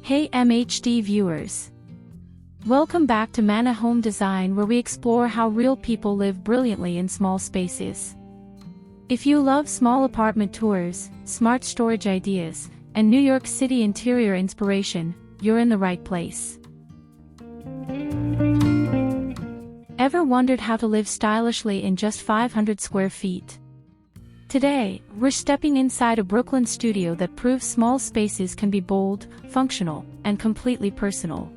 Hey MHD viewers! Welcome back to Manna Home Design, where we explore how real people live brilliantly in small spaces. If you love small apartment tours, smart storage ideas, and New York City interior inspiration, you're in the right place. Ever wondered how to live stylishly in just 500 square feet? Today, we're stepping inside a Brooklyn studio that proves small spaces can be bold, functional, and completely personal.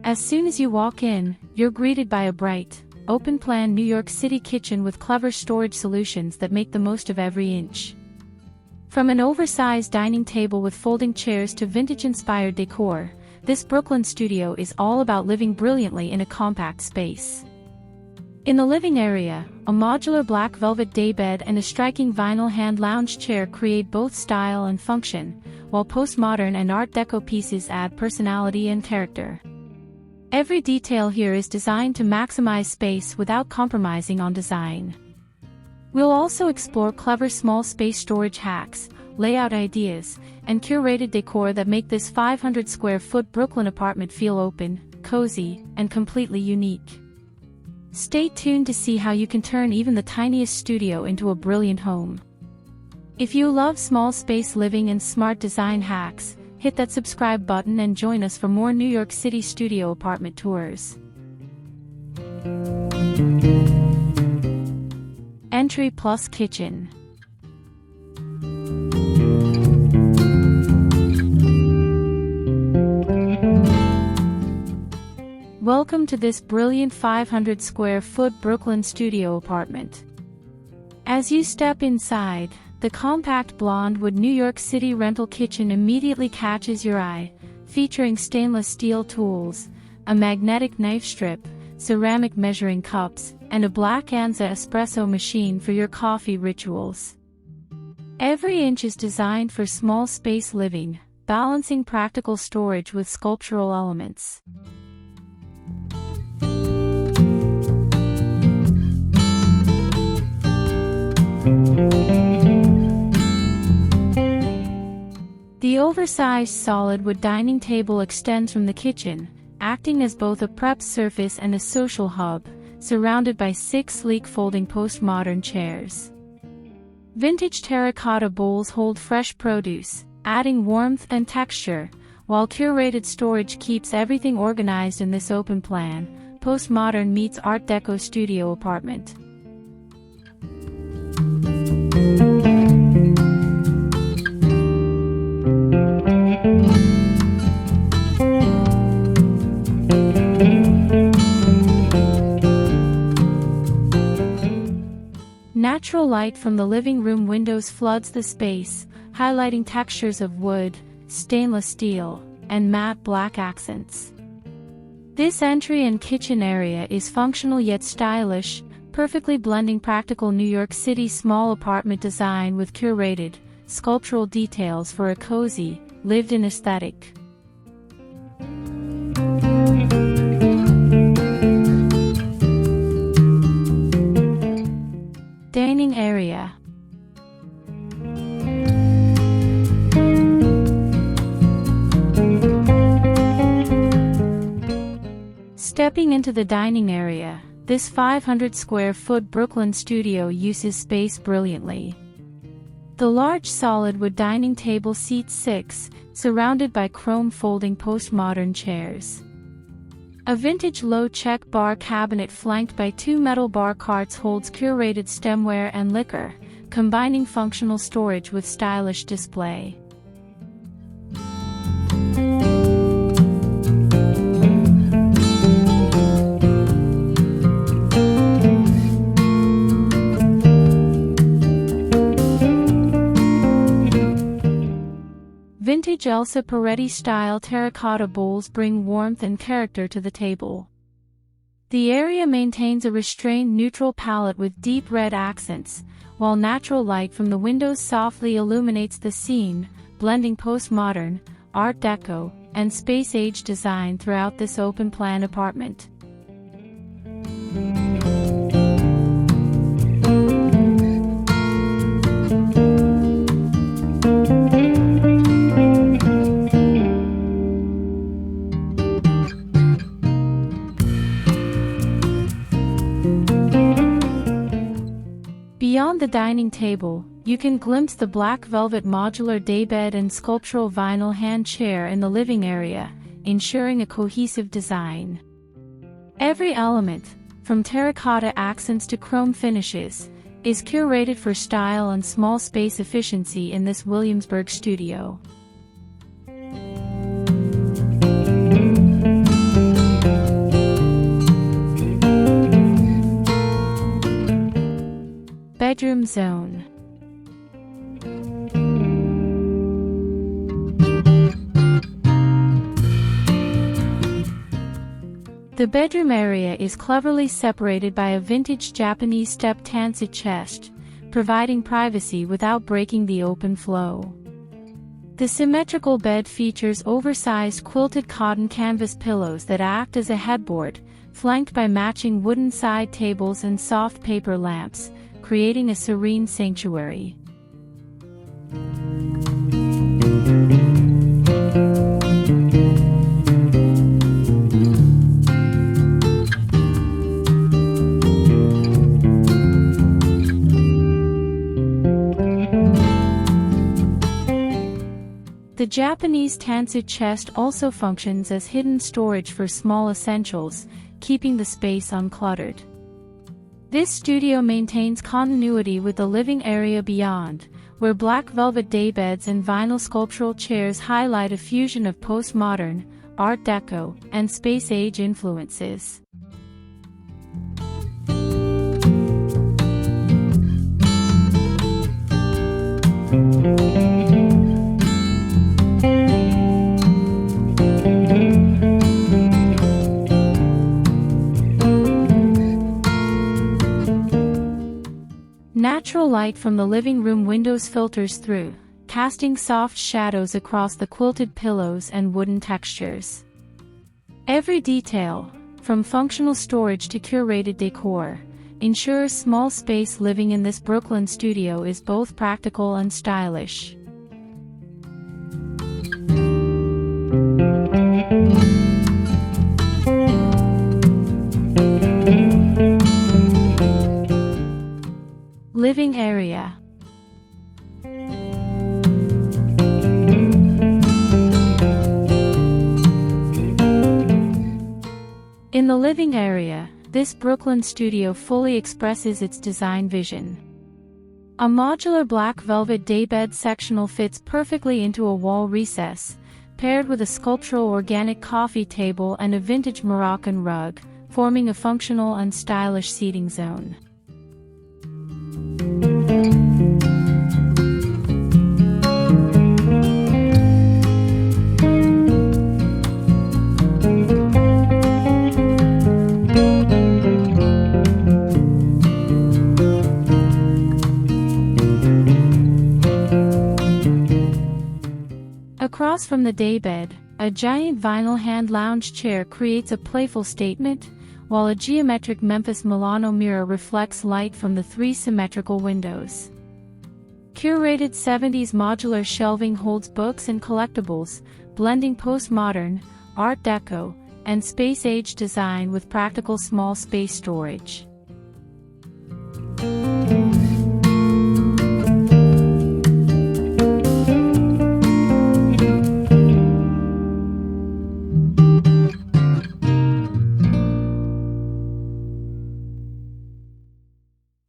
As soon as you walk in, you're greeted by a bright, open-plan New York City kitchen with clever storage solutions that make the most of every inch. From an oversized dining table with folding chairs to vintage-inspired decor, this Brooklyn studio is all about living brilliantly in a compact space. In the living area, a modular black velvet daybed and a striking vinyl hand lounge chair create both style and function, while postmodern and Art Deco pieces add personality and character. Every detail here is designed to maximize space without compromising on design. We'll also explore clever small space storage hacks, layout ideas, and curated decor that make this 500 square foot Brooklyn apartment feel open, cozy, and completely unique. Stay tuned to see how you can turn even the tiniest studio into a brilliant home. If you love small space living and smart design hacks, hit that subscribe button and join us for more New York City studio apartment tours. Entry plus kitchen. Welcome to this brilliant 500 square foot Brooklyn studio apartment. As you step inside, the compact blonde wood New York City rental kitchen immediately catches your eye, featuring stainless steel tools, a magnetic knife strip, ceramic measuring cups, and a black Anza espresso machine for your coffee rituals. Every inch is designed for small space living, balancing practical storage with sculptural elements. The oversized solid wood dining table extends from the kitchen, acting as both a prep surface and a social hub, surrounded by 6 sleek folding postmodern chairs. Vintage terracotta bowls hold fresh produce, adding warmth and texture, while curated storage keeps everything organized in this open-plan, postmodern meets Art Deco studio apartment. Natural light from the living room windows floods the space, highlighting textures of wood, stainless steel, and matte black accents. This entry and kitchen area is functional yet stylish, perfectly blending practical New York City small apartment design with curated, sculptural details for a cozy, lived-in aesthetic. Dining area. Stepping into the dining area, this 500 square foot Brooklyn studio uses space brilliantly. The large solid wood dining table seats 6, surrounded by chrome folding postmodern chairs. A vintage low-check bar cabinet flanked by 2 metal bar carts holds curated stemware and liquor, combining functional storage with stylish display. Vintage Elsa Peretti-style terracotta bowls bring warmth and character to the table. The area maintains a restrained neutral palette with deep red accents, while natural light from the windows softly illuminates the scene, blending postmodern, Art Deco, and space-age design throughout this open-plan apartment. the dining table, you can glimpse the black velvet modular daybed and sculptural vinyl hand chair in the living area, ensuring a cohesive design. Every element, from terracotta accents to chrome finishes, is curated for style and small space efficiency in this Williamsburg studio. Bedroom zone. The bedroom area is cleverly separated by a vintage Japanese step tansei chest, providing privacy without breaking the open flow. The symmetrical bed features oversized quilted cotton canvas pillows that act as a headboard, flanked by matching wooden side tables and soft paper lamps, creating a serene sanctuary. The Japanese tansei chest also functions as hidden storage for small essentials, keeping the space uncluttered. This studio maintains continuity with the living area beyond, where black velvet daybeds and vinyl sculptural chairs highlight a fusion of postmodern, Art Deco, and space-age influences. Natural light from the living room windows filters through, casting soft shadows across the quilted pillows and wooden textures. Every detail, from functional storage to curated decor, ensures small space living in this Brooklyn studio is both practical and stylish. Living area. In the living area, this Brooklyn studio fully expresses its design vision. A modular black velvet daybed sectional fits perfectly into a wall recess, paired with a sculptural organic coffee table and a vintage Moroccan rug, forming a functional and stylish seating zone. Across from the daybed, a giant vinyl hand lounge chair creates a playful statement, while a geometric Memphis Milano mirror reflects light from the three symmetrical windows. Curated 70s modular shelving holds books and collectibles, blending postmodern, Art Deco, and space-age design with practical small space storage.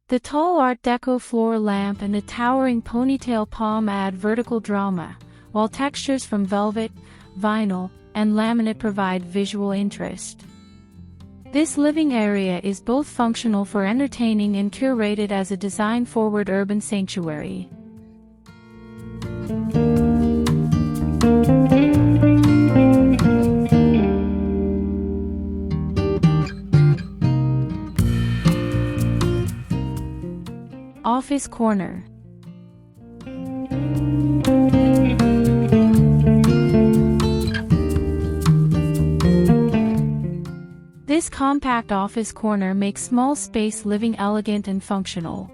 The tall Art Deco floor lamp and the towering ponytail palm add vertical drama, while textures from velvet, vinyl, and laminate provide visual interest. This living area is both functional for entertaining and curated as a design-forward urban sanctuary. Office corner. This compact office corner makes small space living elegant and functional.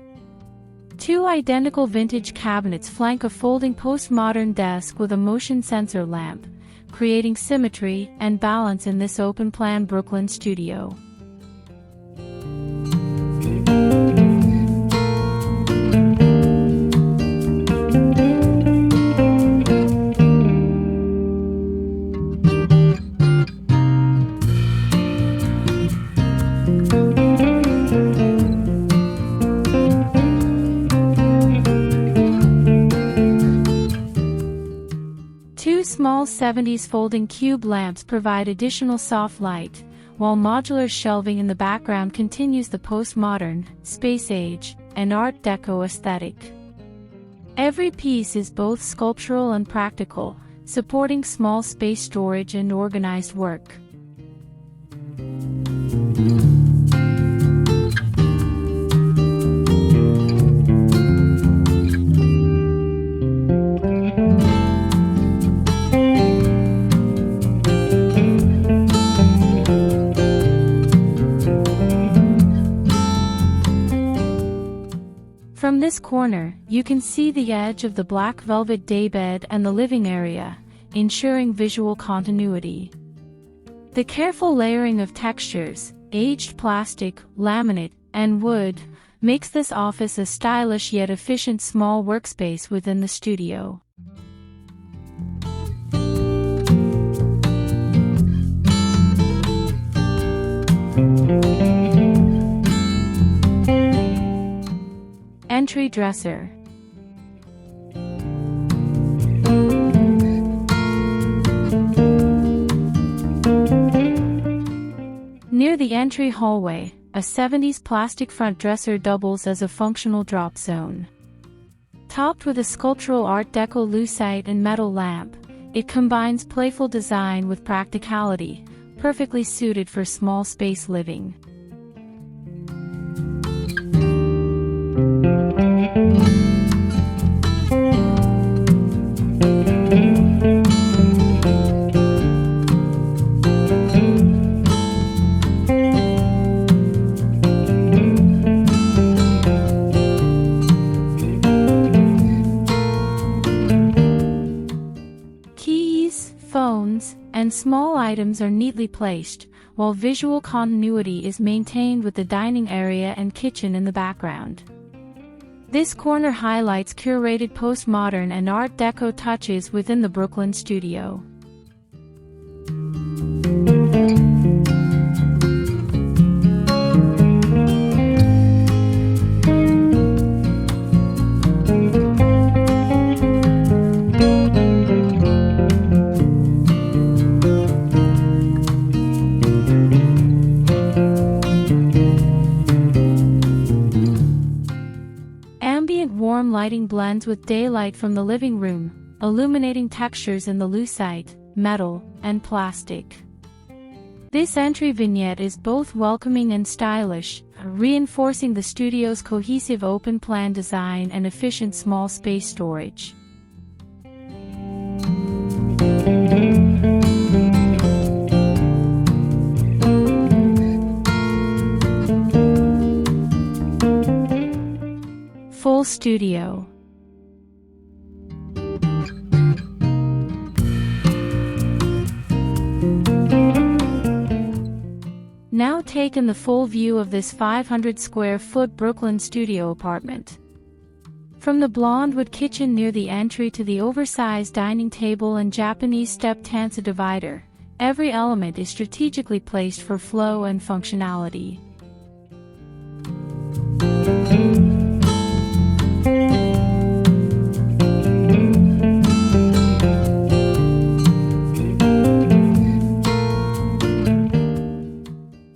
Two identical vintage cabinets flank a folding postmodern desk with a motion sensor lamp, creating symmetry and balance in this open-plan Brooklyn studio. Two small 70s folding cube lamps provide additional soft light, while modular shelving in the background continues the postmodern, space age, and Art Deco aesthetic. Every piece is both sculptural and practical, supporting small space storage and organized work. From this corner, you can see the edge of the black velvet daybed and the living area, ensuring visual continuity. The careful layering of textures, aged plastic, laminate, and wood, makes this office a stylish yet efficient small workspace within the studio. Entry dresser. Near the entry hallway, a 70s plastic front dresser doubles as a functional drop zone. Topped with a sculptural Art Deco lucite and metal lamp, it combines playful design with practicality, perfectly suited for small space living. Keys, phones, and small items are neatly placed, while visual continuity is maintained with the dining area and kitchen in the background. This corner highlights curated postmodern and Art Deco touches within the Brooklyn studio. Warm lighting blends with daylight from the living room, illuminating textures in the lucite, metal, and plastic. This entry vignette is both welcoming and stylish, reinforcing the studio's cohesive open-plan design and efficient small space storage. Full studio. Now take in the full view of this 500 square foot Brooklyn studio apartment. From the blonde wood kitchen near the entry to the oversized dining table and Japanese step tanza divider, every element is strategically placed for flow and functionality.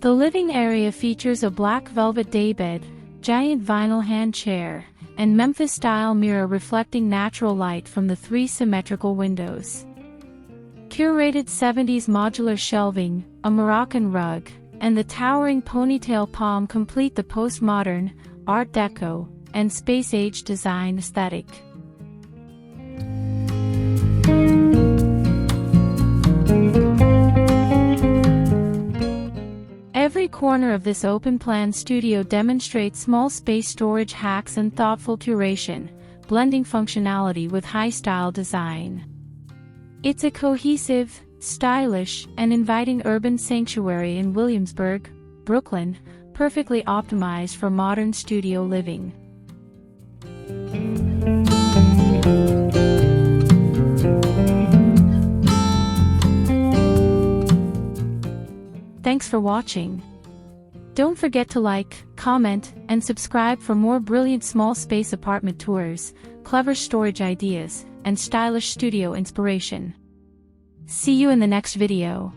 The living area features a black velvet daybed, giant vinyl hand chair, and Memphis-style mirror reflecting natural light from the three symmetrical windows. Curated 70s modular shelving, a Moroccan rug, and the towering ponytail palm complete the postmodern, Art Deco, and space-age design aesthetic. Every corner of this open-plan studio demonstrates small space storage hacks and thoughtful curation, blending functionality with high-style design. It's a cohesive, stylish, and inviting urban sanctuary in Williamsburg, Brooklyn, perfectly optimized for modern studio living. Thanks for watching. Don't forget to like, comment, and subscribe for more brilliant small space apartment tours, clever storage ideas, and stylish studio inspiration. See you in the next video.